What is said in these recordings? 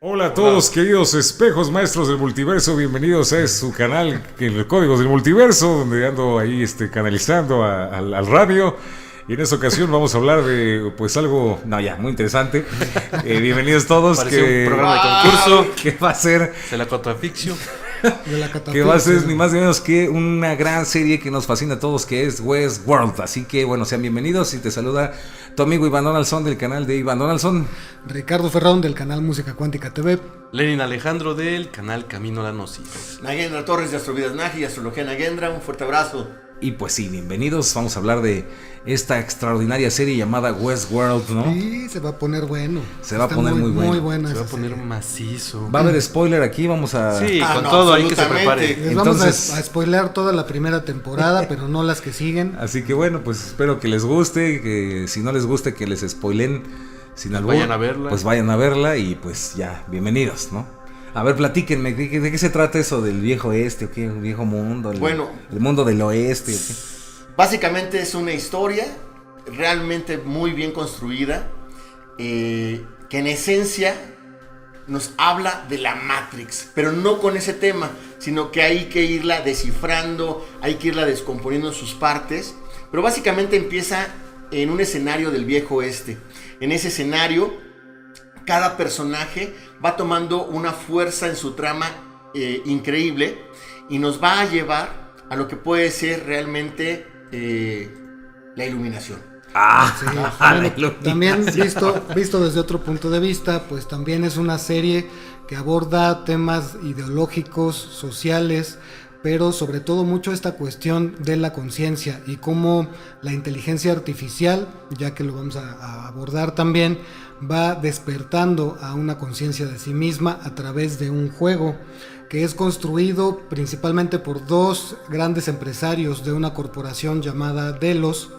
Hola a todos, queridos espejos maestros del multiverso, bienvenidos a su canal, el Códigos del Multiverso, donde ando ahí canalizando al radio. Y en esta ocasión vamos a hablar de pues algo, muy interesante. Bienvenidos todos. Parece un programa de concurso que va a ser de la contraficción. Que va a ser ni más ni menos que una gran serie que nos fascina a todos, que es Westworld. Así que bueno, sean bienvenidos y te saluda tu amigo Iván Donaldson del canal de Iván Donaldson, Ricardo Ferrón del canal Música Cuántica TV, Lenin Alejandro del canal Camino a la Gnosis, Nagendra Torres de Astrovidas Nagi y Astrología Nagendra. Un fuerte abrazo. Y pues sí, bienvenidos. Vamos a hablar de esta extraordinaria serie llamada Westworld, ¿no? Sí, se va a poner bueno. Se va a poner muy bueno. Muy buena. Se va a poner macizo. Va a haber spoiler aquí, vamos a... Sí, con todo ahí que se prepare. Les Entonces, vamos a spoilear toda la primera temporada, pero no las que siguen. Así que bueno, pues espero que les guste, que si no les guste que les spoilen sin albur, vayan a verla. Pues vayan a verla y pues ya, bienvenidos, ¿no? A ver, platíquenme, ¿de qué se trata eso del viejo oeste o qué? ¿El viejo mundo? El mundo del oeste, ¿o qué? Básicamente es una historia realmente muy bien construida, que en esencia nos habla de la Matrix, pero no con ese tema, sino que hay que irla descifrando, hay que irla descomponiendo en sus partes, pero básicamente empieza en un escenario del viejo oeste. En ese escenario, cada personaje va tomando una fuerza en su trama increíble y nos va a llevar a lo que puede ser realmente la iluminación. Sí, bueno, también visto desde otro punto de vista, pues también es una serie que aborda temas ideológicos, sociales, pero sobre todo mucho esta cuestión de la conciencia y cómo la inteligencia artificial, ya que lo vamos a abordar también, va despertando a una conciencia de sí misma a través de un juego que es construido principalmente por dos grandes empresarios de una corporación llamada Delos,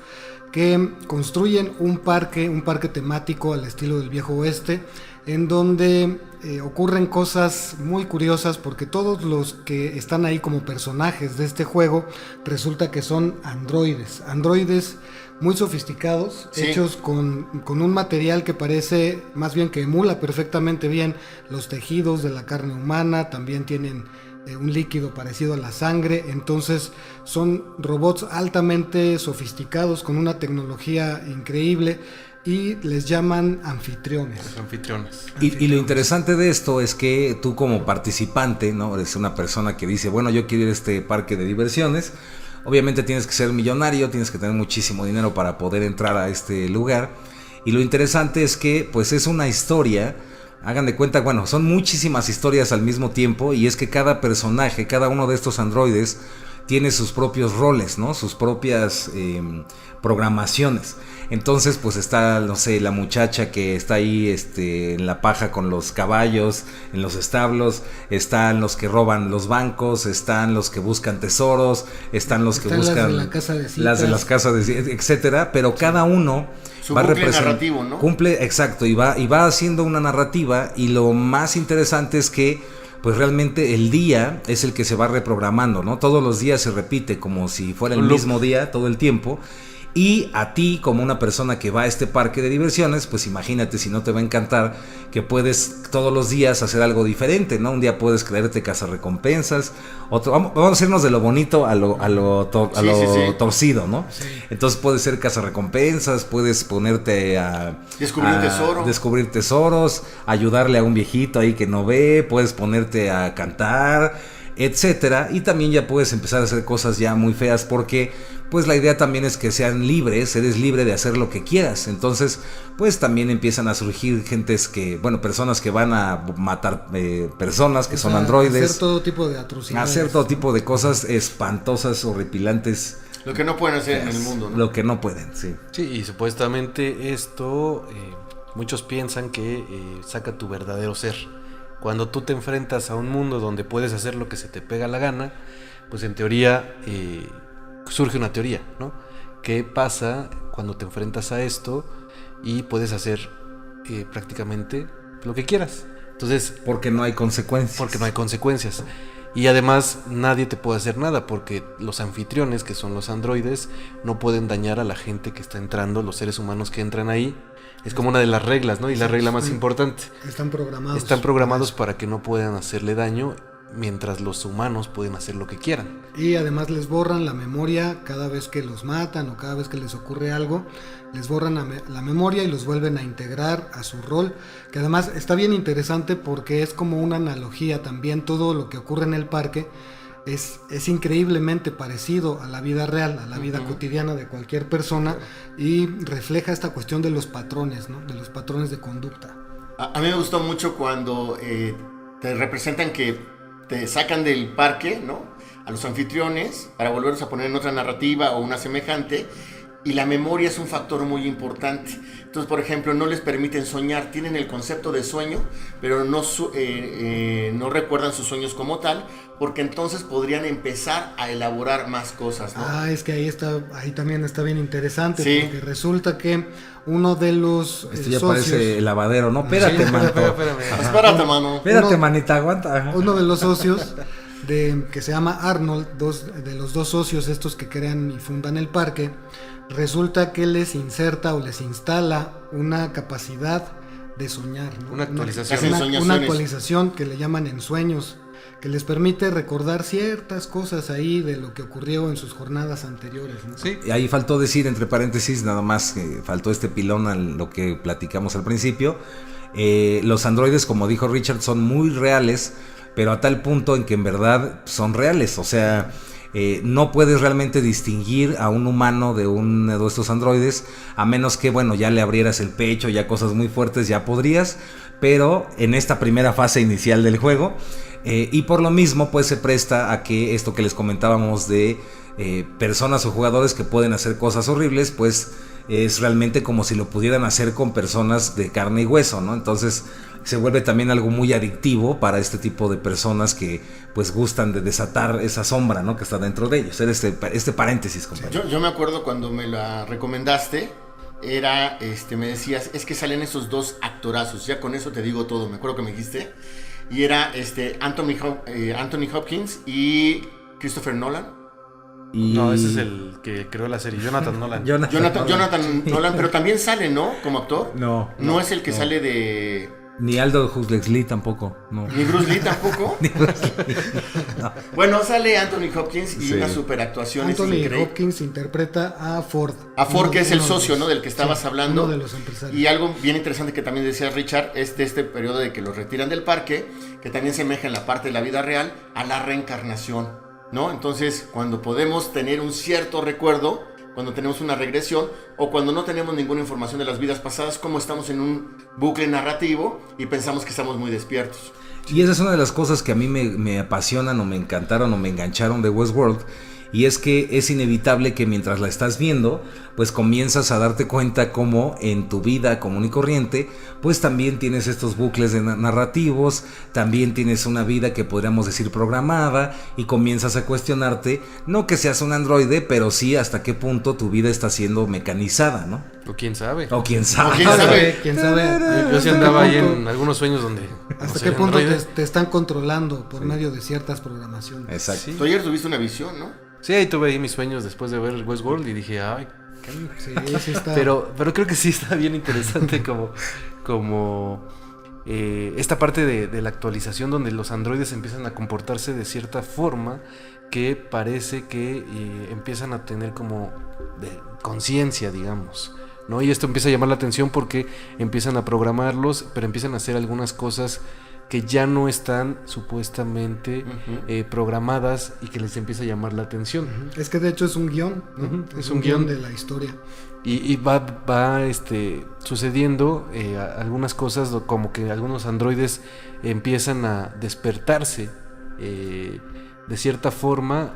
que construyen un parque temático al estilo del viejo oeste, en donde ocurren cosas muy curiosas porque todos los que están ahí como personajes de este juego resulta que son androides muy sofisticados, sí, hechos con un material que parece más bien que emula perfectamente bien los tejidos de la carne humana. También tienen un líquido parecido a la sangre, entonces son robots altamente sofisticados con una tecnología increíble y les llaman anfitriones. Y lo interesante de esto es que tú como participante, ¿no? Eres una persona que dice, bueno, yo quiero ir a este parque de diversiones. Obviamente tienes que ser millonario, tienes que tener muchísimo dinero para poder entrar a este lugar. Y lo interesante es que pues es una historia, hagan de cuenta, bueno, son muchísimas historias al mismo tiempo, y es que cada personaje, cada uno de estos androides tiene sus propios roles, ¿no? Sus propias programaciones. Entonces pues está, no sé, la muchacha que está ahí en la paja con los caballos, en los establos, están los que roban los bancos, están los que buscan tesoros, están los que buscan las de la casa de citas, las de las casas de citas, etcétera, pero cada uno su va narrativo, ¿no? Cumple, exacto, y va haciendo una narrativa, y lo más interesante es que pues realmente el día es el que se va reprogramando, ¿no? Todos los días se repite como si fuera el mismo día todo el tiempo. Y a ti, como una persona que va a este parque de diversiones, pues imagínate si no te va a encantar que puedes todos los días hacer algo diferente, ¿no? Un día puedes creerte cazarrecompensas, otro, vamos a irnos de lo bonito a lo torcido, ¿no? Sí. Entonces puedes ser cazarrecompensas, puedes ponerte a descubrir tesoros, ayudarle a un viejito ahí que no ve, puedes ponerte a cantar, etcétera, y también ya puedes empezar a hacer cosas ya muy feas, porque pues la idea también es que sean libres, eres libre de hacer lo que quieras. Entonces pues también empiezan a surgir personas que van a matar personas que son androides, hacer todo tipo de atrocidades, hacer todo tipo de cosas espantosas, horripilantes, lo que no pueden hacer en el mundo, ¿no? Lo que no pueden, sí. Sí, y supuestamente esto muchos piensan que saca tu verdadero ser. Cuando tú te enfrentas a un mundo donde puedes hacer lo que se te pega la gana, pues en teoría surge una teoría, ¿no? ¿Qué pasa cuando te enfrentas a esto y puedes hacer prácticamente lo que quieras? Entonces, porque no hay consecuencias. Y además nadie te puede hacer nada porque los anfitriones, que son los androides, no pueden dañar a la gente que está entrando, los seres humanos que entran ahí. Es como una de las reglas, ¿no? Y la regla más importante. Están programados. Están programados para que no puedan hacerle daño, mientras los humanos pueden hacer lo que quieran. Y además les borran la memoria cada vez que los matan o cada vez que les ocurre algo. Les borran la memoria y los vuelven a integrar a su rol. Que además está bien interesante porque es como una analogía también. Todo lo que ocurre en el parque es increíblemente parecido a la vida real, a la vida cotidiana de cualquier persona. Y refleja esta cuestión de los patrones, ¿no? De los patrones de conducta. A mí me gustó mucho cuando te representan que te sacan del parque, ¿no? A los anfitriones para volverlos a poner en otra narrativa o una semejante, y la memoria es un factor muy importante. Entonces, por ejemplo, no les permiten soñar, tienen el concepto de sueño, pero no recuerdan sus sueños como tal, porque entonces podrían empezar a elaborar más cosas, ¿no? Es que ahí también está bien interesante, sí. Porque resulta que uno de los Esto ya socios, parece el lavadero, ¿no? Espérate, Sí, manito. Espérate, mano. Espérate, manita, aguanta. Ajá. uno de los socios que se llama Arnold, de los dos socios estos que crean y fundan el parque, resulta que les inserta o les instala una capacidad de soñar, ¿no? Una actualización. Hacen Una soñaciones. actualización que le llaman ensueños, que les permite recordar ciertas cosas ahí de lo que ocurrió en sus jornadas anteriores, ¿no? Sí. Y ahí faltó decir, entre paréntesis, nada más que faltó este pilón a lo que platicamos al principio. Los androides, como dijo Richard, son muy reales, pero a tal punto en que en verdad son reales. O sea, no puedes realmente distinguir a un humano de uno de estos androides, a menos que, bueno, ya le abrieras el pecho, ya cosas muy fuertes ya podrías, pero en esta primera fase inicial del juego, y por lo mismo pues se presta a que esto que les comentábamos de personas o jugadores que pueden hacer cosas horribles, pues es realmente como si lo pudieran hacer con personas de carne y hueso, ¿no? Entonces se vuelve también algo muy adictivo para este tipo de personas que pues gustan de desatar esa sombra, ¿no? Que está dentro de ellos. Era este paréntesis, compañero. Yo me acuerdo cuando me la recomendaste, me decías, es que salen esos dos actorazos, ya con eso te digo todo, me acuerdo que me dijiste, y era Anthony Hopkins y Christopher Nolan. No, ese es el que creó la serie, Jonathan Nolan. Jonathan Nolan, pero también sale, ¿no? Como actor. No es el que sale de... Ni Aldo Huxley Lee tampoco, no. Ni Bruce Lee tampoco. No. Bueno, sale Anthony Hopkins y Sí. una super actuación. Anthony Hopkins interpreta a Ford. A Ford, que es el uno de socio, los- ¿no? Del que estabas sí, hablando. Uno de los empresarios. Y algo bien interesante que también decía Richard es de este periodo de que los retiran del parque, que también se semeja en la parte de la vida real a la reencarnación, ¿no? Entonces, cuando podemos tener un cierto recuerdo, cuando tenemos una regresión o cuando no tenemos ninguna información de las vidas pasadas, como estamos en un bucle narrativo y pensamos que estamos muy despiertos. Y esa es una de las cosas que a mí me apasionan o me encantaron o me engancharon de Westworld. Y es que es inevitable que mientras la estás viendo, pues comienzas a darte cuenta cómo en tu vida común y corriente, pues también tienes estos bucles de narrativos, también tienes una vida que podríamos decir programada, y comienzas a cuestionarte, no que seas un androide, pero sí hasta qué punto tu vida está siendo mecanizada, ¿no? O quién sabe. O quién sabe. O quién sabe. ¿Quién sabe? Yo sí ¿Hasta andaba qué ahí punto- en algunos sueños donde... ¿Hasta no qué sé, punto androides. te están controlando por medio de ciertas programaciones? Exacto. Sí. Tú ayer tuviste una visión, ¿no? Sí, ahí tuve ahí mis sueños después de ver el Westworld y dije, ay, Sí, sí está. pero creo que sí está bien interesante como esta parte de la actualización donde los androides empiezan a comportarse de cierta forma que parece que empiezan a tener como de conciencia, digamos, ¿no? Y esto empieza a llamar la atención porque empiezan a programarlos, pero empiezan a hacer algunas cosas que ya no están supuestamente programadas y que les empieza a llamar la atención. Es que de hecho es un guión, ¿no? Ujú, Es un guión de la historia. Y va sucediendo algunas cosas como que algunos androides empiezan a despertarse de cierta forma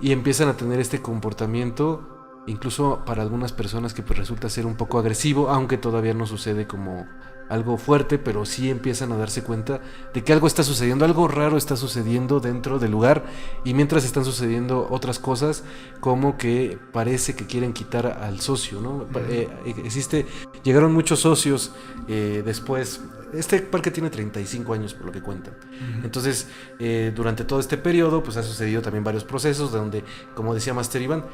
y empiezan a tener este comportamiento incluso para algunas personas que pues resulta ser un poco agresivo, aunque todavía no sucede como algo fuerte, pero sí empiezan a darse cuenta de que algo está sucediendo, algo raro está sucediendo dentro del lugar, y mientras están sucediendo otras cosas, como que parece que quieren quitar al socio, ¿no? Llegaron muchos socios después. Este parque tiene 35 años por lo que cuentan. Entonces, durante todo este periodo, pues ha sucedido también varios procesos donde, como decía Master Iván,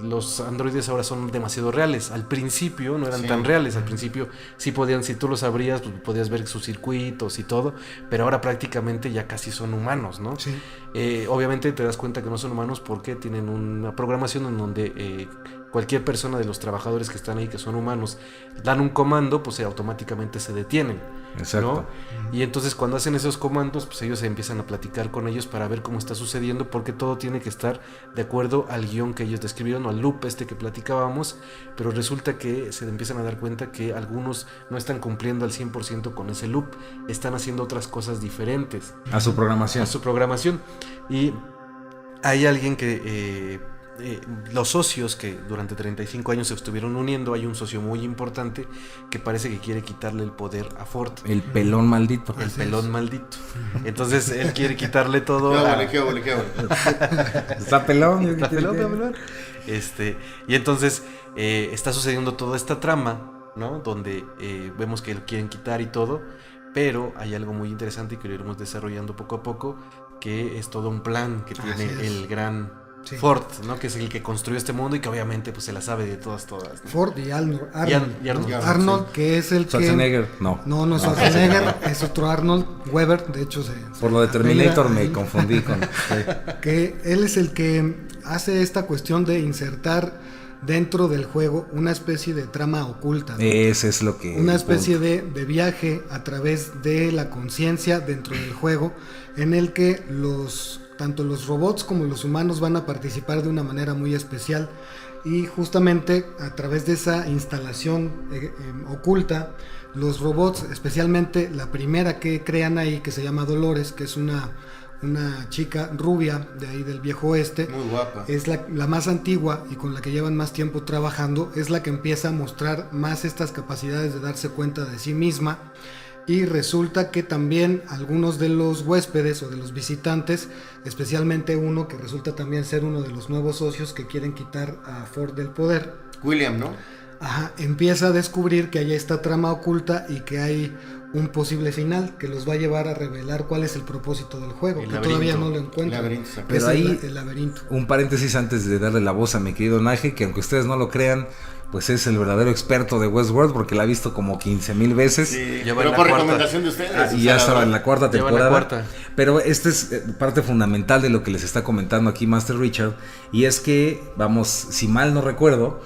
los androides ahora son demasiado reales. Al principio no eran tan reales. Al principio sí podían, si tú los abrías, pues podías ver sus circuitos y todo, pero ahora prácticamente ya casi son humanos, ¿no? Sí. Obviamente te das cuenta que no son humanos porque tienen una programación en donde cualquier persona de los trabajadores que están ahí, que son humanos, dan un comando, pues automáticamente se detienen. Exacto. ¿No? Y entonces cuando hacen esos comandos, pues ellos empiezan a platicar con ellos para ver cómo está sucediendo, porque todo tiene que estar de acuerdo al guión que ellos describieron, o al loop que platicábamos, pero resulta que se empiezan a dar cuenta que algunos no están cumpliendo al 100% con ese loop, están haciendo otras cosas diferentes. A su programación. A su programación. Y hay alguien que... los socios que durante 35 años se estuvieron uniendo, hay un socio muy importante que parece que quiere quitarle el poder a Ford. El pelón maldito. El pelón maldito. Entonces él quiere quitarle todo. ¿Qué ole? Está pelón. Está pelón. Y entonces está sucediendo toda esta trama, ¿no? Donde vemos que lo quieren quitar y todo, pero hay algo muy interesante que lo iremos desarrollando poco a poco, que es todo un plan que tiene el gran Ford, ¿no? Que es el que construyó este mundo y que obviamente pues se la sabe de todas, ¿no? Ford y Arnold. Arnold, que es el Schwarzenegger, que... No es Schwarzenegger, es otro Arnold Weber, de hecho por lo de Terminator me confundí con... Que él es el que hace esta cuestión de insertar dentro del juego una especie de trama oculta, ¿no? Ese es lo que... Una especie de viaje a través de la conciencia dentro del juego, en el que tanto los robots como los humanos van a participar de una manera muy especial, y justamente a través de esa instalación oculta, los robots, especialmente la primera que crean ahí, que se llama Dolores, que es una chica rubia de ahí del viejo oeste, muy guapa, es la más antigua y con la que llevan más tiempo trabajando, es la que empieza a mostrar más estas capacidades de darse cuenta de sí misma. Y resulta que también algunos de los huéspedes o de los visitantes, especialmente uno que resulta también ser uno de los nuevos socios que quieren quitar a Ford del poder, William, ¿no? Ajá, empieza a descubrir que hay esta trama oculta y que hay un posible final que los va a llevar a revelar cuál es el propósito del juego, que todavía no lo encuentran. Pero ahí el laberinto. Un paréntesis antes de darle la voz a mi querido Naje, que aunque ustedes no lo crean, pues es el verdadero experto de Westworld, porque la ha visto como 15,000 veces. Sí, pero por recomendación de ustedes. Y ya estaba en la cuarta temporada. Pero esta es parte fundamental de lo que les está comentando aquí Master Richard, y es que, vamos, si mal no recuerdo,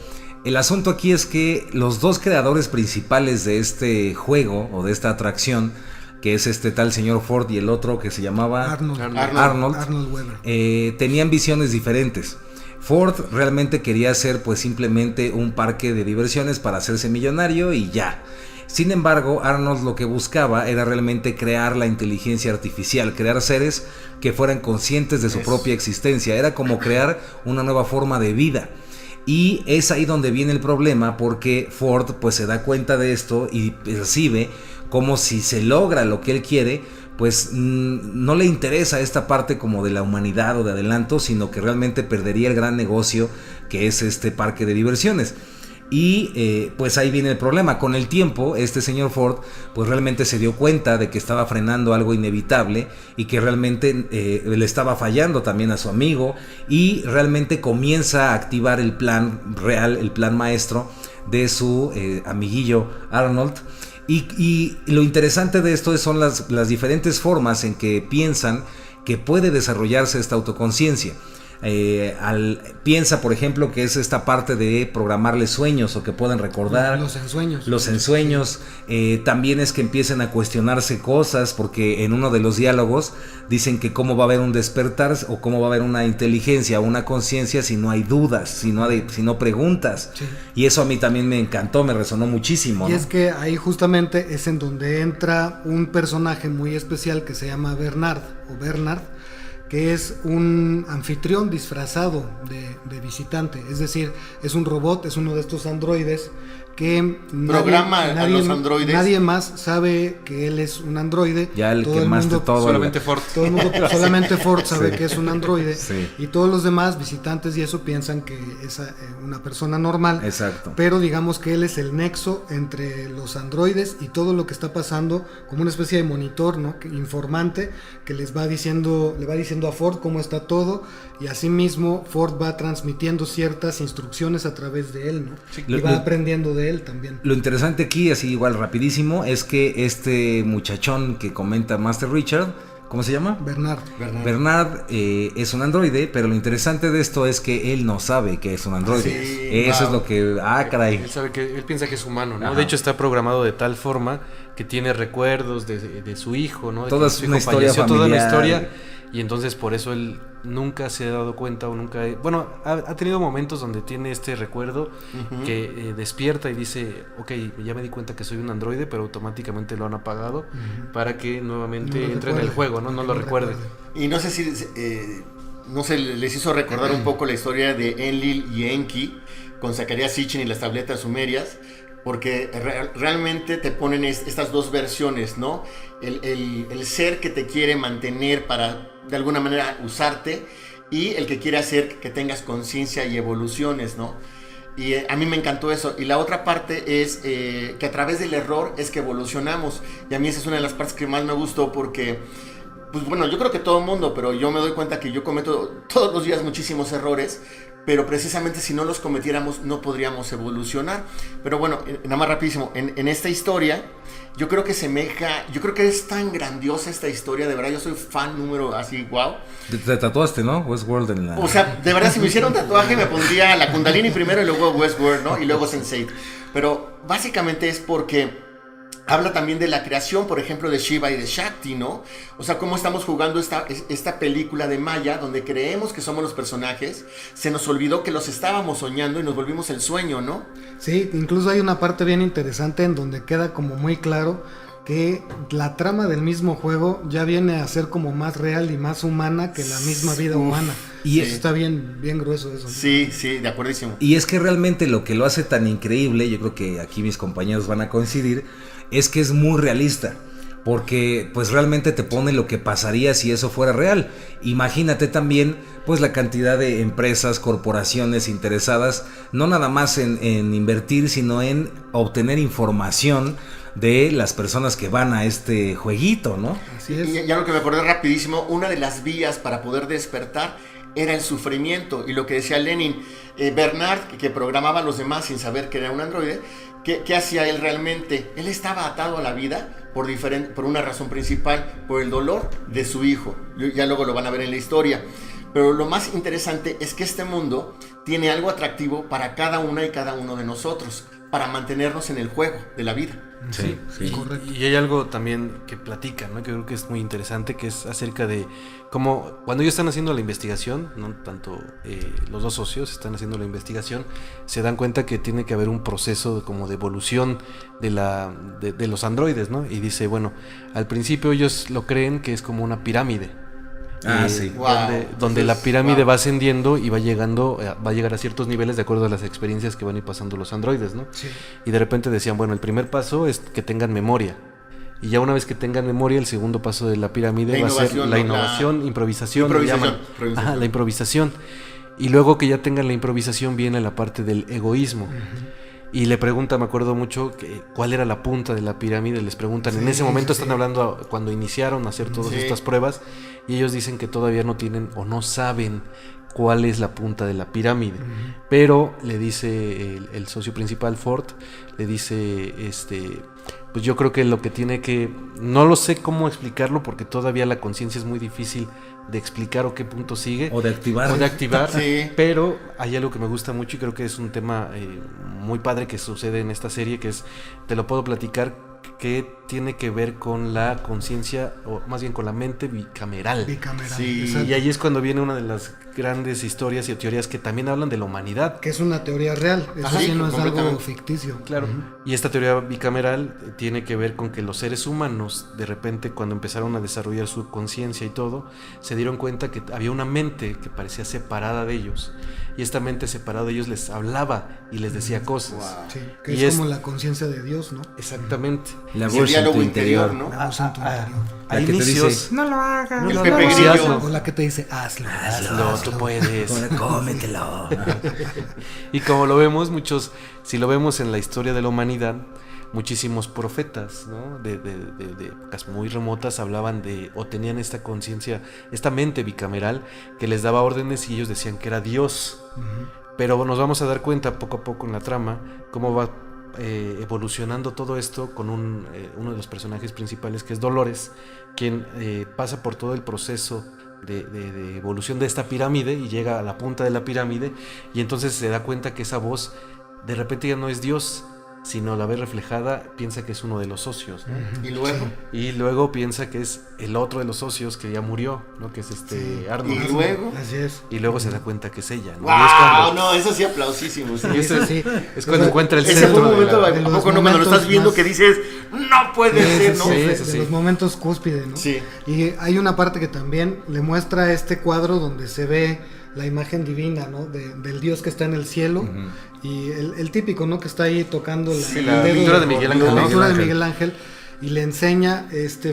el asunto aquí es que los dos creadores principales de este juego, o de esta atracción, que es este tal señor Ford y el otro que se llamaba Arnold Weber, tenían visiones diferentes. Ford realmente quería hacer pues simplemente un parque de diversiones para hacerse millonario y ya. Sin embargo, Arnold lo que buscaba era realmente crear la inteligencia artificial, crear seres que fueran conscientes de su propia existencia. Era como crear una nueva forma de vida. Y es ahí donde viene el problema, porque Ford pues se da cuenta de esto y percibe como si se logra lo que él quiere, pues no le interesa esta parte como de la humanidad o de adelanto, sino que realmente perdería el gran negocio que es este parque de diversiones. Y pues ahí viene el problema. Con el tiempo este señor Ford pues realmente se dio cuenta de que estaba frenando algo inevitable y que realmente le estaba fallando también a su amigo, y realmente comienza a activar el plan real, el plan maestro de su amiguillo Arnold. Y lo interesante de esto son las diferentes formas en que piensan que puede desarrollarse esta autoconciencia. Piensa, por ejemplo, que es esta parte de programarles sueños o que puedan recordar. Los ensueños. También es que empiecen a cuestionarse cosas, porque en uno de los diálogos dicen que cómo va a haber un despertar o cómo va a haber una inteligencia o una conciencia si no hay dudas, si no preguntas. Sí. Y eso a mí también me encantó, me resonó muchísimo. Y ¿no? es que ahí justamente es en donde entra un personaje muy especial que se llama Bernard, que es un anfitrión disfrazado de visitante. Es decir, es un robot, es uno de estos androides que Programa a los androides. Nadie más sabe que él es un androide. Ya el que más de todo. Solamente Ford. Todo el mundo, solamente Ford sabe Sí. que es un androide. Sí. Y todos los demás visitantes y eso piensan que es una persona normal. Exacto. Pero digamos que él es el nexo entre los androides y todo lo que está pasando, como una especie de monitor, ¿no? Informante que le va diciendo a Ford cómo está todo, y asimismo Ford va transmitiendo ciertas instrucciones a través de él, ¿no? Sí. Y va aprendiendo de él también. Lo interesante aquí, así igual rapidísimo, es que este muchachón que comenta Master Richard, ¿cómo se llama? Bernard es un androide, pero lo interesante de esto es que él no sabe que es un androide. Sí, Eso wow. es lo que... caray. Él piensa que es humano, ¿no? Ajá. De hecho está programado de tal forma que tiene recuerdos de su hijo, ¿no? De Toda que su una hijo historia falleció, toda una familiar. historia, y entonces por eso él nunca se ha dado cuenta o nunca... Bueno, ha tenido momentos donde tiene este recuerdo que despierta y dice, ok, ya me di cuenta que soy un androide, pero automáticamente lo han apagado para que nuevamente No lo entre en el recuerde, juego, ¿no? No lo recuerde. Y no sé si no sé, les hizo recordar un poco la historia de Enlil y Enki con Zacarías Sitchin y las tabletas sumerias, porque realmente te ponen estas dos versiones, ¿no? El ser que te quiere mantener para de alguna manera usarte, y el que quiere hacer que tengas conciencia y evoluciones, ¿no? Y a mí me encantó eso. Y la otra parte es que a través del error es que evolucionamos. Y a mí esa es una de las partes que más me gustó, porque, pues bueno, yo creo que todo el mundo, pero yo me doy cuenta que yo cometo todos los días muchísimos errores, pero precisamente si no los cometiéramos no podríamos evolucionar. Pero bueno, nada más rapidísimo, en esta historia yo creo que yo creo que es tan grandiosa esta historia, de verdad yo soy fan número así, wow. Te tatuaste, ¿no? Westworld en la... O sea, de verdad si me hiciera un tatuaje me pondría la Kundalini primero y luego Westworld, ¿no? Y luego Sense8. Pero básicamente es porque habla también de la creación, por ejemplo, de Shiva y de Shakti, ¿no? O sea, cómo estamos jugando esta película de Maya, donde creemos que somos los personajes, se nos olvidó que los estábamos soñando y nos volvimos el sueño, ¿no? Sí, incluso hay una parte bien interesante en donde queda como muy claro que la trama del mismo juego ya viene a ser como más real y más humana que la misma vida humana. Y eso está bien grueso eso, ¿no? Sí, de acuerdísimo. Y es que realmente lo que lo hace tan increíble, yo creo que aquí mis compañeros van a coincidir, es que es muy realista. Porque pues realmente te pone lo que pasaría si eso fuera real. Imagínate también pues la cantidad de empresas, corporaciones interesadas, no nada más en invertir, sino en obtener información de las personas que van a este jueguito, ¿no? Así es. Y ya lo que me acordé rapidísimo, una de las vías para poder despertar era el sufrimiento. Y lo que decía Lenin, Bernard, que programaba a los demás sin saber que era un androide, ¿qué hacía él realmente? Él estaba atado a la vida por una razón principal, por el dolor de su hijo. Ya luego lo van a ver en la historia. Pero lo más interesante es que este mundo tiene algo atractivo para cada una y cada uno de nosotros, para mantenernos en el juego de la vida. Sí, sí. Correcto. Y hay algo también que platican, ¿no? Que creo que es muy interesante, que es acerca de cómo cuando ellos están haciendo la investigación, ¿no? Tanto los dos socios están haciendo la investigación, se dan cuenta que tiene que haber un proceso como de evolución de los androides, ¿no? Y dice, bueno, al principio ellos lo creen que es como una pirámide. Sí. Wow. Donde Entonces, la pirámide wow. va ascendiendo y va a llegar a ciertos niveles de acuerdo a las experiencias que van a ir pasando los androides, ¿no? Sí. Y de repente decían, bueno, el primer paso es que tengan memoria. Y ya una vez que tengan memoria, el segundo paso de la pirámide va a ser la innovación, improvisación, le llaman. Ajá, la improvisación. Y luego que ya tengan la improvisación viene la parte del egoísmo. Y le pregunta, me acuerdo mucho, cuál era la punta de la pirámide. Les preguntan, en ese momento están hablando cuando iniciaron a hacer todas estas pruebas, y ellos dicen que todavía no tienen o no saben cuál es la punta de la pirámide. Pero le dice el socio principal, Ford, le dice, pues yo creo que lo que tiene que, no lo sé cómo explicarlo porque todavía la conciencia es muy difícil de explicar o qué punto sigue. O de activar. Sí. Pero hay algo que me gusta mucho y creo que es un tema muy padre que sucede en esta serie, que es, te lo puedo platicar, que tiene que ver con la conciencia, o más bien con la mente bicameral. Sí. Exacto. Y ahí es cuando viene una de las grandes historias y teorías que también hablan de la humanidad. Que es una teoría real, eso Ajá, sí no es algo completamente. ficticio. Claro. Y esta teoría bicameral tiene que ver con que los seres humanos, de repente, cuando empezaron a desarrollar su conciencia y todo, se dieron cuenta que había una mente que parecía separada de ellos y esta mente separada de ellos les hablaba y les decía cosas. Wow. Sí, que Y es como la conciencia de Dios, ¿no? Exactamente. La Es voz el en diálogo tu interior, interior. ¿no? La voz en tu interior. A La que te inicios, dice, no lo hagas. El no, Pepe no, sí, Grillo. hazlo. O la que te dice, hazlo. Hazlo, tú puedes. Cómetelo. Y como lo vemos, si lo vemos en la historia de la humanidad, muchísimos profetas, ¿no? de épocas muy remotas hablaban o tenían esta conciencia, esta mente bicameral que les daba órdenes y ellos decían que era Dios. Pero nos vamos a dar cuenta poco a poco en la trama cómo va evolucionando todo esto con uno de los personajes principales, que es Dolores, quien pasa por todo el proceso de evolución de esta pirámide y llega a la punta de la pirámide, y entonces se da cuenta que esa voz de repente ya no es Dios, sino la ve reflejada, piensa que es uno de los socios, ¿no? Y Y luego piensa que es el otro de los socios que ya murió, ¿no? Que es Arnold. Y luego. Así es. Y luego se da cuenta que es ella, ¿no? ¡Wow! Y es cuando, No, eso sí, aplausísimo. Sí. Sí. es cuando encuentra el Ese fue un centro de momento, la... de ¿a los poco no? Cuando lo estás momentos viendo más- que dices, no puede ser, ¿no? sí. De los momentos cúspide, ¿no? Sí. Y hay una parte que también le muestra este cuadro donde se ve la imagen divina, ¿no? Del Dios que está en el cielo. Y el típico, ¿no? Que está ahí tocando Sí, el la dedo pintura de Miguel Ángel, La ¿no? pintura de Miguel Miguel Ángel. Y le enseña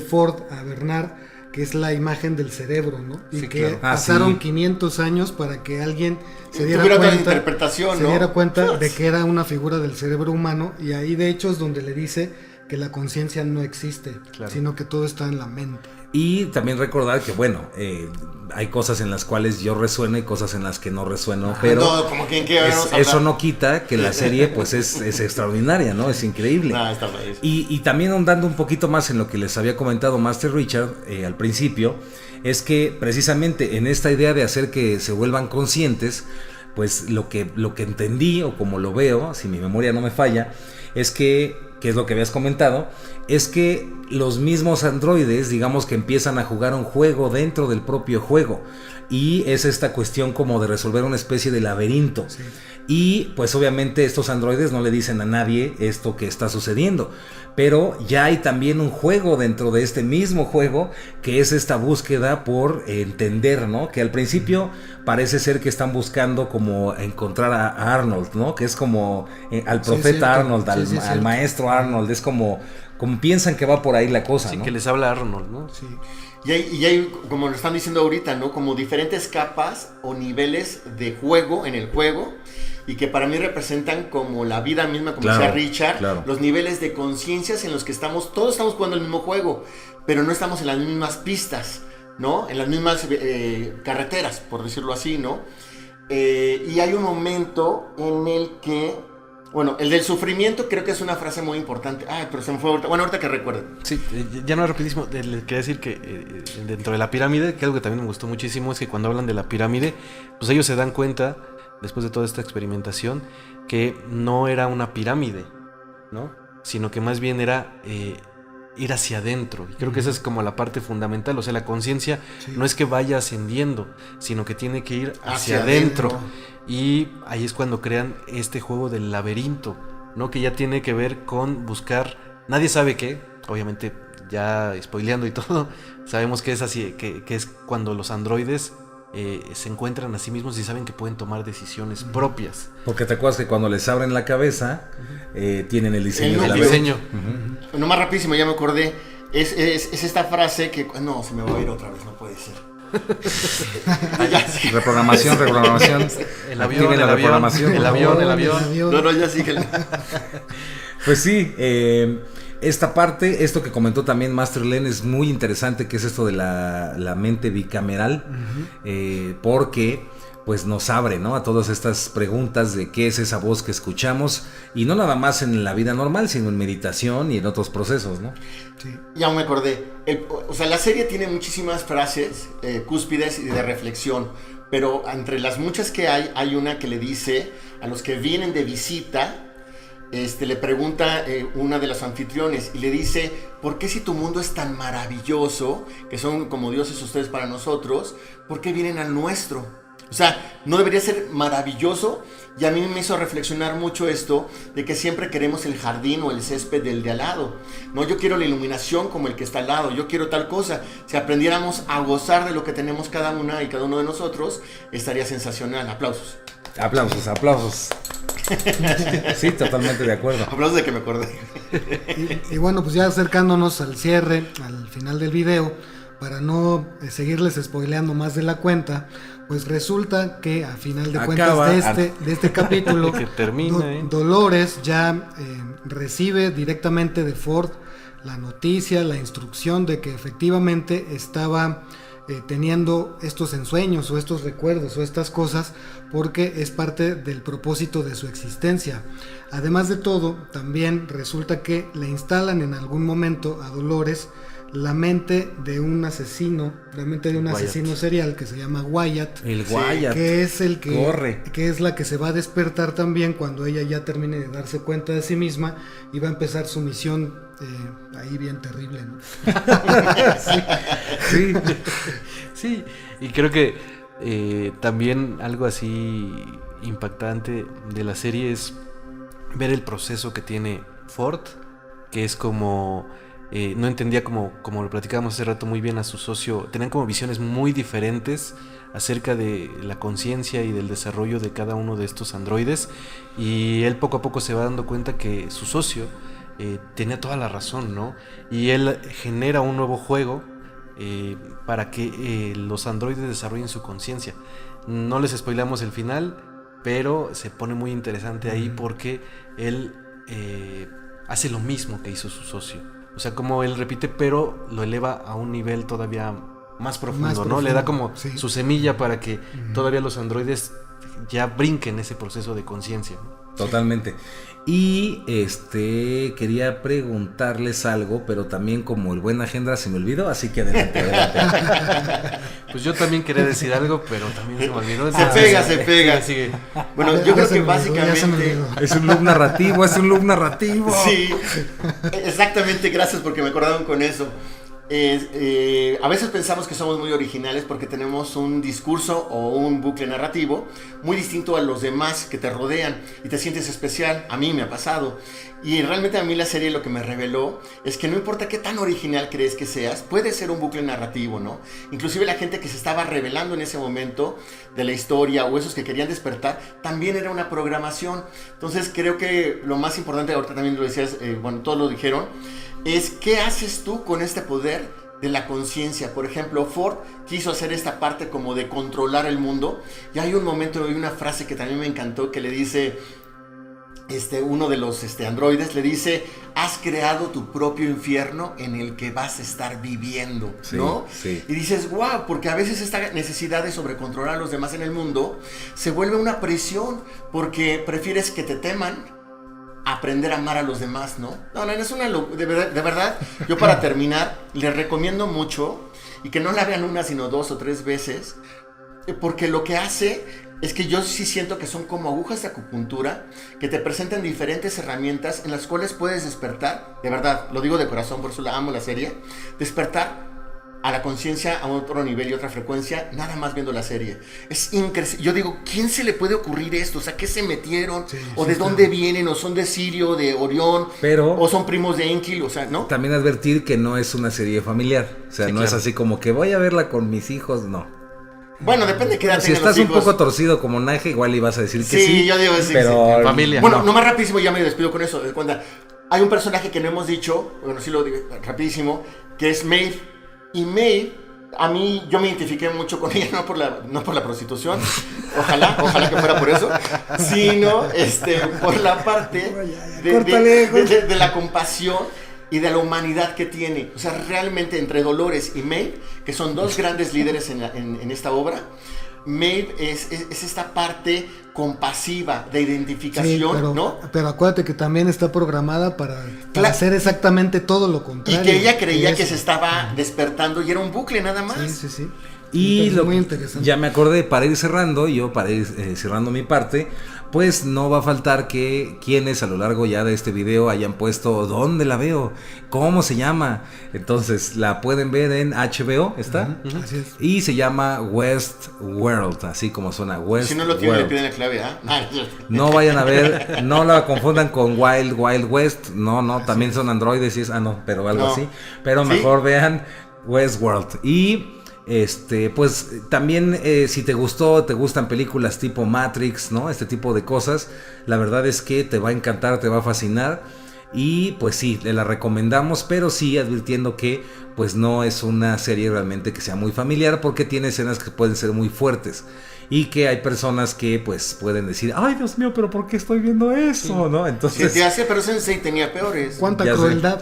Ford a Bernard que es la imagen del cerebro, ¿no? Y Sí, que claro. pasaron sí. 500 años para que alguien se diera Tuviera otra cuenta, interpretación, se ¿no? diera cuenta de que era una figura del cerebro humano. Y ahí de hecho es donde le dice que la conciencia no existe, Claro. sino que todo está en la mente. Y también recordar que, bueno, hay cosas en las cuales yo resueno y cosas en las que no resueno, pero No, como que en qué vamos a hablar. eso no quita que la serie pues es extraordinaria, ¿no? Es increíble. No, está padrísimo. Y también ahondando un poquito más en lo que les había comentado Master Richard al principio, es que precisamente en esta idea de hacer que se vuelvan conscientes, pues lo que entendí o como lo veo, si mi memoria no me falla, es que es lo que habías comentado, es que los mismos androides, digamos que empiezan a jugar un juego dentro del propio juego, y es esta cuestión como de resolver una especie de laberinto. Sí. Y pues obviamente estos androides no le dicen a nadie esto que está sucediendo, pero ya hay también un juego dentro de este mismo juego, que es esta búsqueda por entender, ¿no? Que al principio parece ser que están buscando como encontrar a Arnold, ¿no? Que es como al Sí, profeta cierto. Arnold, Sí, al cierto. maestro Arnold, es como piensan que va por ahí la cosa, Sí, ¿no? que les habla Arnold, ¿no? Sí. Y hay, como lo están diciendo ahorita, ¿no? Como diferentes capas o niveles de juego en el juego, y que para mí representan como la vida misma, como Claro, decía Richard, claro. los niveles de conciencias en los que todos estamos jugando el mismo juego, pero no estamos en las mismas pistas, ¿no? En las mismas carreteras, por decirlo así, ¿no? Y hay un momento en el que, bueno, el del sufrimiento creo que es una frase muy importante. Ay, pero se me fue ahorita. Bueno, ahorita que recuerden. Sí, ya no rapidísimo, le quería decir que dentro de la pirámide, que algo que también me gustó muchísimo es que cuando hablan de la pirámide, pues ellos se dan cuenta, después de toda esta experimentación, que no era una pirámide, ¿no? Sino que más bien era ir hacia adentro. Y creo que esa es como la parte fundamental, o sea, la conciencia Sí. no es que vaya ascendiendo, sino que tiene que ir hacia Hacia adentro. adentro. Y ahí es cuando crean este juego del laberinto, ¿no? Que ya tiene que ver con buscar, nadie sabe qué, obviamente ya spoileando y todo, sabemos que es así, que es cuando los androides se encuentran a sí mismos y saben que pueden tomar decisiones propias. Porque te acuerdas que cuando les abren la cabeza, tienen el diseño de El la El núcleo. diseño. Bueno, más rapidísimo, ya me acordé. Es esta frase que... No, se me va a ir otra vez, no puede ser. Ya, sí. Reprogramación. El avión, Activen el la avión, reprogramación. el avión. No, ya sí que... Pues sí, esta parte, esto que comentó también Master Len es muy interesante, que es esto de la mente bicameral, porque pues nos abre, ¿no?, a todas estas preguntas de qué es esa voz que escuchamos, y no nada más en la vida normal, sino en meditación y en otros procesos, ¿no? Sí. Ya me acordé. O sea, la serie tiene muchísimas frases cúspides y de reflexión, pero entre las muchas que hay una que le dice a los que vienen de visita, le pregunta una de las anfitriones y le dice, ¿por qué si tu mundo es tan maravilloso, que son como dioses ustedes para nosotros, por qué vienen al nuestro? O sea, no debería ser maravilloso. Y a mí me hizo reflexionar mucho esto de que siempre queremos el jardín o el césped del de al lado. No, yo quiero la iluminación como el que está al lado, yo quiero tal cosa. Si aprendiéramos a gozar de lo que tenemos cada una y cada uno de nosotros, estaría sensacional. Aplausos. Aplausos. Sí, totalmente de acuerdo. Aplausos de que me acordé. Y bueno, pues ya acercándonos al cierre, al final del video, para no seguirles spoileando más de la cuenta, pues resulta que a final de cuentas de este capítulo, que termina, Dolores ya recibe directamente de Ford la noticia, la instrucción de que efectivamente estaba teniendo estos ensueños o estos recuerdos o estas cosas porque es parte del propósito de su existencia. Además de todo, también resulta que le instalan en algún momento a Dolores la mente de un asesino, asesino serial que se llama Wyatt. El Wyatt. Que es el que corre. Que es la que se va a despertar también cuando ella ya termine de darse cuenta de sí misma y va a empezar su misión ahí bien terrible, ¿no? Sí. Sí, y creo que también algo así impactante de la serie es ver el proceso que tiene Ford, que es como no entendía, como lo platicábamos hace rato muy bien, a su socio. Tenían como visiones muy diferentes acerca de la conciencia y del desarrollo de cada uno de estos androides, y él poco a poco se va dando cuenta que su socio tenía toda la razón, ¿no? Y él genera un nuevo juego para que los androides desarrollen su conciencia. No les spoilamos el final, pero se pone muy interesante ahí porque él hace lo mismo que hizo su socio. O sea, como él repite, pero lo eleva a un nivel todavía más profundo, ¿no? Le da como su semilla para que todavía los androides ya brinquen ese proceso de conciencia, ¿no? Totalmente. Y quería preguntarles algo, pero también como el buen Agendra se me olvidó, así que adelante. Pues yo también quería decir algo, pero también se me olvidó. Se pega. Sigue. Bueno, yo creo que básicamente es un loop narrativo. Sí, exactamente, gracias porque me acordaron con eso. A veces pensamos que somos muy originales porque tenemos un discurso o un bucle narrativo muy distinto a los demás que te rodean y te sientes especial. A mí me ha pasado, y realmente a mí la serie lo que me reveló es que no importa qué tan original crees que seas, puede ser un bucle narrativo, ¿no? Inclusive la gente que se estaba revelando en ese momento de la historia o esos que querían despertar, también era una programación. Entonces creo que lo más importante, ahorita también lo decías, todos lo dijeron, es qué haces tú con este poder de la conciencia. Por ejemplo, Ford quiso hacer esta parte como de controlar el mundo, y hay un momento, hay una frase que también me encantó, que le dice uno de los androides, le dice: has creado tu propio infierno en el que vas a estar viviendo, ¿no? Sí. Y dices, wow, porque a veces esta necesidad de sobrecontrolar a los demás en el mundo se vuelve una presión, porque prefieres que te teman aprender a amar a los demás, ¿no? No, es una de verdad, yo para terminar, les recomiendo mucho, y que no la vean una, sino 2 o 3 veces, porque lo que hace es que yo sí siento que son como agujas de acupuntura, que te presentan diferentes herramientas en las cuales puedes despertar, de verdad, lo digo de corazón, por eso amo la serie, despertar a la conciencia a otro nivel y otra frecuencia, nada más viendo la serie. Es increíble. Yo digo, ¿quién se le puede ocurrir esto? O sea, ¿qué se metieron? ¿O de dónde vienen? ¿O son de Sirio, de Orión? ¿O son primos de Enki? O sea, ¿no? También advertir que no es una serie familiar. O sea, no es así como que voy a verla con mis hijos, no. Bueno, depende de qué edad Si estás un poco torcido como Naje, igual ibas a decir que sí. Sí, yo digo sí. Pero en familia. Bueno, no más rapidísimo, ya me despido con eso. Hay un personaje que no hemos dicho, bueno, sí lo digo rapidísimo, que es Maeve. Y Maeve, a mí, yo me identifiqué mucho con ella, no por la prostitución, ojalá que fuera por eso, sino por la parte de la compasión y de la humanidad que tiene. O sea, realmente entre Dolores y Maeve, que son 2 grandes líderes en esta obra, Maeve es esta parte compasiva de identificación, ¿no? Pero acuérdate que también está programada para hacer exactamente todo lo contrario. Y que ella creía que se estaba despertando y era un bucle nada más. Sí. Y muy interesante. Ya me acordé, para ir cerrando, cerrando mi parte, pues no va a faltar que quienes a lo largo ya de este video hayan puesto ¿dónde la veo? ¿Cómo se llama? Entonces la pueden ver en HBO, ¿está? Así es. Y se llama Westworld, así como suena, Westworld. Si no lo tienen, le piden la clave, ¿ah? No vayan a ver, no la confundan con Wild West, no, también son androides y es, pero algo No. así, pero ¿Sí? mejor vean Westworld. Y pues también si te gustan películas tipo Matrix, ¿no? Este tipo de cosas, la verdad es que te va a encantar, te va a fascinar. Y pues sí, le la recomendamos, pero sí advirtiendo que pues no es una serie realmente que sea muy familiar, porque tiene escenas que pueden ser muy fuertes y que hay personas que pues pueden decir, ay Dios mío, pero ¿por qué estoy viendo eso? ¿No? Sí, Entonces, te hace, pero Sensei tenía peores. Cuánta Ya sé. crueldad,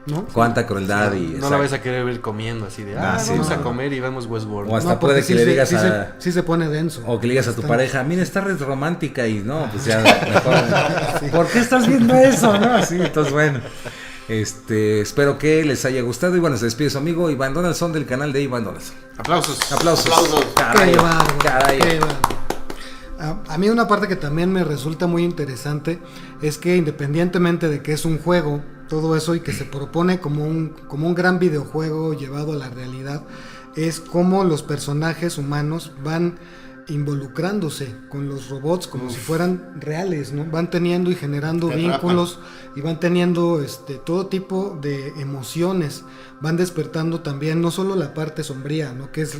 ¿no? cuánta crueldad y No exacto. la vais a querer ver comiendo así de, Ah, sí, vamos no. a comer y vemos Westworld. O hasta No, porque puede que le se- digas sí a... sí se pone denso. O que le digas a tu Está- pareja, mira, está re romántica y no, pues ya mejor. ¿Por qué estás viendo eso? ¿No? Así, entonces bueno. Espero que les haya gustado y bueno, se despide su amigo Iván Donaldson del canal de Iván Donaldson. Aplausos. Aplausos. Aplausos. Caray, Qué bárbaro, caray. qué bárbaro. A mí una parte que también me resulta muy interesante es que independientemente de que es un juego, todo eso y que se propone como un gran videojuego llevado a la realidad, es cómo los personajes humanos van involucrándose con los robots como si fueran reales, ¿no? Van teniendo y generando Te atrapan. vínculos y van teniendo todo tipo de emociones, van despertando también no solo la parte sombría, ¿no? Que es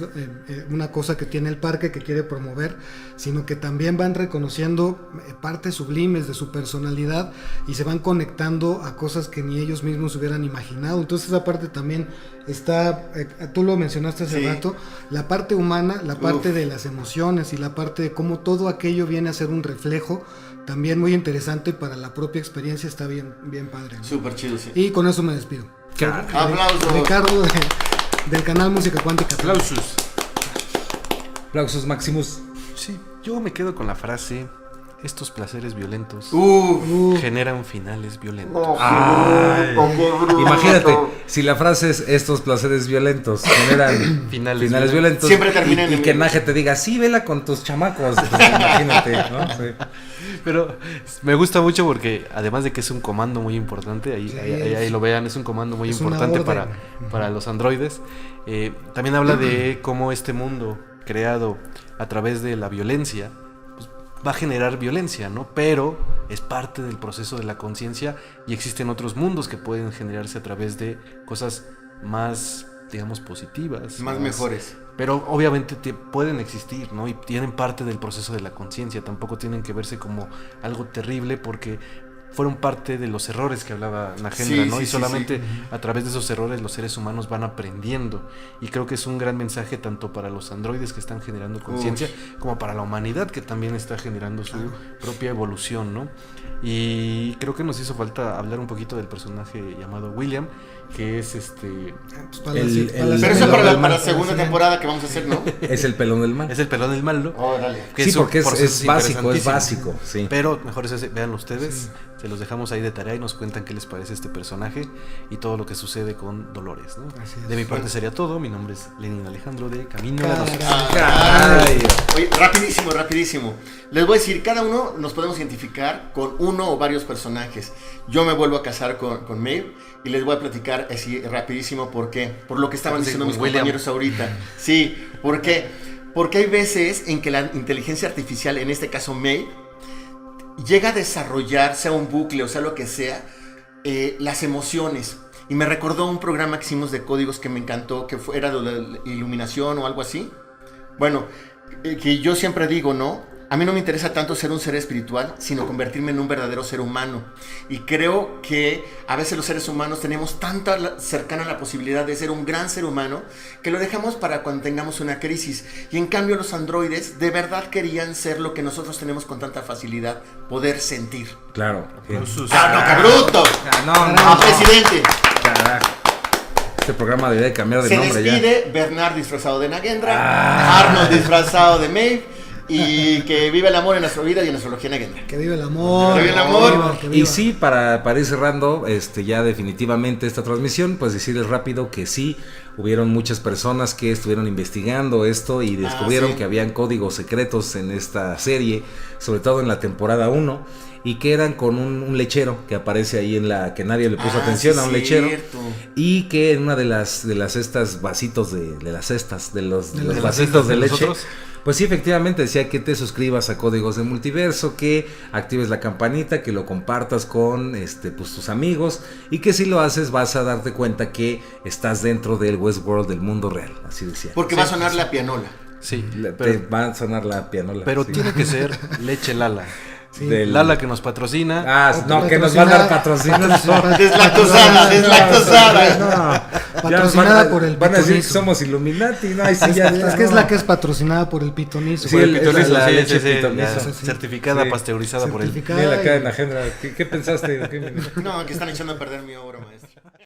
una cosa que tiene el parque que quiere promover, sino que también van reconociendo partes sublimes de su personalidad y se van conectando a cosas que ni ellos mismos hubieran imaginado. Entonces esa parte también está, tú lo mencionaste hace Sí. rato, la parte humana, la parte de las emociones y la parte de cómo todo aquello viene a ser un reflejo, también muy interesante para la propia experiencia, está bien padre, ¿no? Súper chido, sí. Y con eso me despido. Aplausos. Ricardo del canal Música Cuántica. Aplausos. Aplausos Maximus. Sí, yo me quedo con la frase, estos placeres violentos Uh, generan finales violentos. Ay, imagínate, si la frase es estos placeres violentos generan Finales violentos Siempre terminan y en- que Naje te diga, sí, vela con tus chamacos, pues, imagínate, ¿no? Sí. Pero me gusta mucho porque además de que es un comando muy importante, ahí, Sí, ahí lo vean, es un comando muy es una importante orden. para los androides. También habla de cómo este mundo creado a través de la violencia pues, va a generar violencia, ¿no? Pero es parte del proceso de la conciencia y existen otros mundos que pueden generarse a través de cosas más, digamos, positivas. Más mejores. Pero obviamente pueden existir, ¿no? Y tienen parte del proceso de la conciencia. Tampoco tienen que verse como algo terrible porque fueron parte de los errores que hablaba Nagendra, Sí, ¿no? sí, Y sí, solamente sí. a través de esos errores los seres humanos van aprendiendo. Y creo que es un gran mensaje tanto para los androides que están generando conciencia como para la humanidad que también está generando su propia evolución, ¿no? Y creo que nos hizo falta hablar un poquito del personaje llamado William, que es pues para El- la- el- la- Pero eso para la Para segunda siguiente. temporada que vamos a hacer, ¿no? Es el pelón del mal. es el pelón del mal, ¿no? Órale. Que Sí, es un porque es proceso básico, es interesantísimo. básico, sí. Pero mejor véanlo ustedes, se los dejamos ahí de tarea y nos cuentan qué les parece este personaje y todo lo que sucede con Dolores, ¿no? Así es. De mi parte sería todo, mi nombre es Lenin Alejandro de Camino a la Dosis. Caray. Oye, rapidísimo. Les voy a decir, cada uno nos podemos identificar con uno o varios personajes. Yo me vuelvo a casar con Maeve y les voy a platicar así rapidísimo por qué. Por lo que estaban Sí, diciendo con mis William. compañeros ahorita. Sí, ¿por qué? Porque hay veces en que la inteligencia artificial, en este caso Maeve, llega a desarrollar, sea un bucle o sea lo que sea, las emociones. Y me recordó un programa que hicimos de códigos que me encantó, que era de la iluminación o algo así. Bueno, que yo siempre digo, ¿no? A mí no me interesa tanto ser un ser espiritual, sino convertirme en un verdadero ser humano. Y creo que a veces los seres humanos tenemos tanta cercana la posibilidad de ser un gran ser humano que lo dejamos para cuando tengamos una crisis. Y en cambio los androides de verdad querían ser lo que nosotros tenemos con tanta facilidad, poder sentir. Claro. ¡Ah, no, qué bruto! No, ¡Ah, presidente! Carajo. Este programa debería de cambiar de Se nombre ya. despide Bernard disfrazado de Nagendra, Arnold disfrazado de Maeve, y que viva el amor en nuestra vida y en astrología Nagendra. Que vive el amor. Que vive el amor. que Y viva. sí, para ir cerrando ya definitivamente esta transmisión, pues decirles rápido que sí, hubieron muchas personas que estuvieron investigando esto y descubrieron sí. que habían códigos secretos en esta serie, sobre todo en la temporada 1, y que eran con un lechero que aparece ahí en la que nadie le puso atención, sí, a un lechero, cierto. y que en una de las estas vasitos de las cestas, de los las vasitos cestas de de leche, nosotros. pues sí, efectivamente decía que te suscribas a Códigos de Multiverso, que actives la campanita, que lo compartas con pues tus amigos, y que si lo haces vas a darte cuenta que estás dentro del Westworld, del mundo real, así decía. Porque va a sonar la pianola. Sí, Te va a sonar la pianola. pero sí. tiene que ser leche Lala. Sí. Del- Lala que nos patrocina. Ah, no, que nos va a dar patrocinio. Deslactosada, deslactosada. Patrocinada por el Van a decir que pitonizo. somos Illuminati, ¿no? Ay, sí, ya, Es que es la que es patrocinada por el pitonizo. Sí, Por el es pitonizo, la sí, leche sí, sí, pitonizo. ya, Sí. certificada, Sí. pasteurizada por él. Certificada Mira acá y- en la agenda. ¿Qué pensaste? No, que están echando a perder mi obra, maestro.